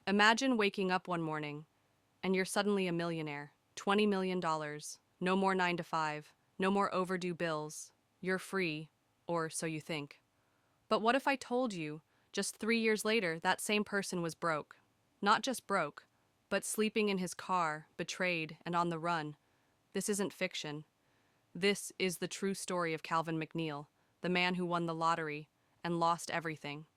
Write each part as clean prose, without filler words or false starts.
Imagine waking up one morning and you're suddenly a millionaire. $20 million. No more 9 to 5. No more overdue bills. You're free, or so you think. But what if I told you, just 3 years later, that same person was broke? Not just broke, but sleeping in his car, betrayed, and on the run. This isn't fiction. This is the true story of Calvin McNeill, the man who won the lottery and lost everything.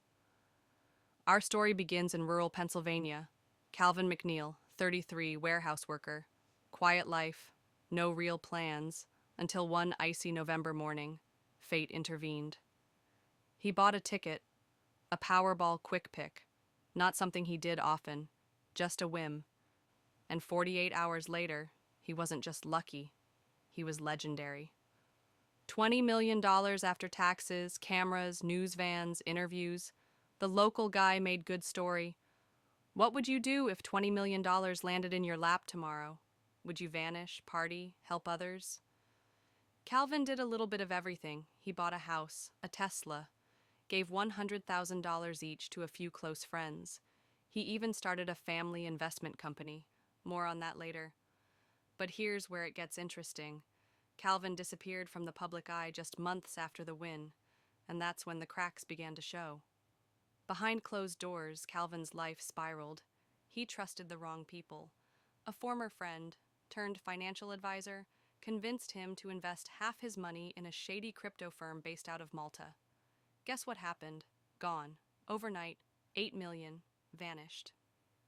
Our story begins in rural Pennsylvania. Calvin McNeill, 33, warehouse worker. Quiet life, no real plans, until one icy November morning, fate intervened. He bought a ticket, a Powerball quick pick, not something he did often, just a whim. And 48 hours later, he wasn't just lucky, he was legendary. $20 million after taxes, cameras, news vans, interviews. The local guy made good story. What would you do if $20 million landed in your lap tomorrow? Would you vanish, party, help others? Calvin did a little bit of everything. He bought a house, a Tesla, gave $100,000 each to a few close friends. He even started a family investment company. More on that later. But here's where it gets interesting. Calvin disappeared from the public eye just months after the win, and that's when the cracks began to show. Behind closed doors, Calvin's life spiraled. He trusted the wrong people. A former friend, turned financial advisor, convinced him to invest half his money in a shady crypto firm based out of Malta. Guess what happened? Gone. Overnight, 8 million, vanished.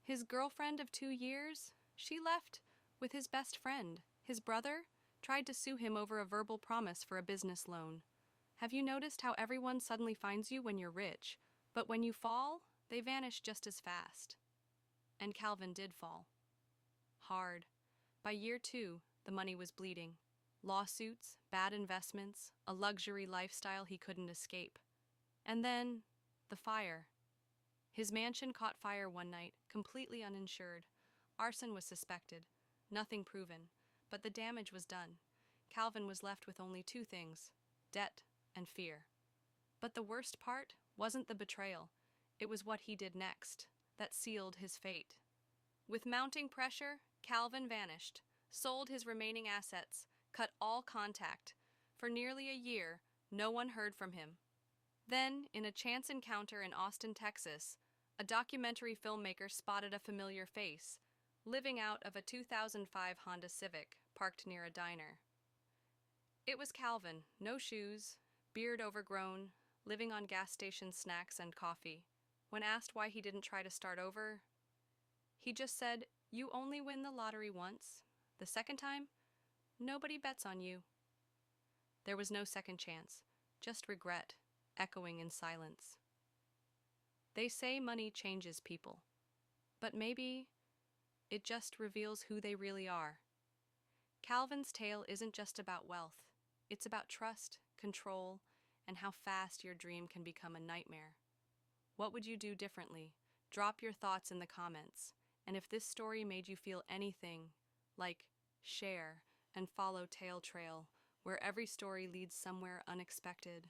His girlfriend of 2 years? She left with his best friend. His brother tried to sue him over a verbal promise for a business loan. Have you noticed how everyone suddenly finds you when you're rich, but when you fall, they vanish just as fast? And Calvin did fall. Hard. By year 2, the money was bleeding. Lawsuits, bad investments, a luxury lifestyle he couldn't escape. And then, the fire. His mansion caught fire one night, completely uninsured. Arson was suspected, nothing proven, but the damage was done. Calvin was left with only 2 things: debt and fear. But the worst part wasn't the betrayal. It was what he did next that sealed his fate. With mounting pressure, Calvin vanished, sold his remaining assets, cut all contact. For nearly a year, no one heard from him. Then, in a chance encounter in Austin, Texas, a documentary filmmaker spotted a familiar face, living out of a 2005 Honda Civic parked near a diner. It was Calvin, no shoes, beard overgrown, living on gas station snacks and coffee. When asked why he didn't try to start over, he just said, "You only win the lottery once. The second time, nobody bets on you." There was no second chance, just regret, echoing in silence. They say money changes people, but maybe it just reveals who they really are. Calvin's tale isn't just about wealth. It's about trust, control, and how fast your dream can become a nightmare. What would you do differently? Drop your thoughts in the comments. And if this story made you feel anything, like, share, and follow Tale Trail, where every story leads somewhere unexpected.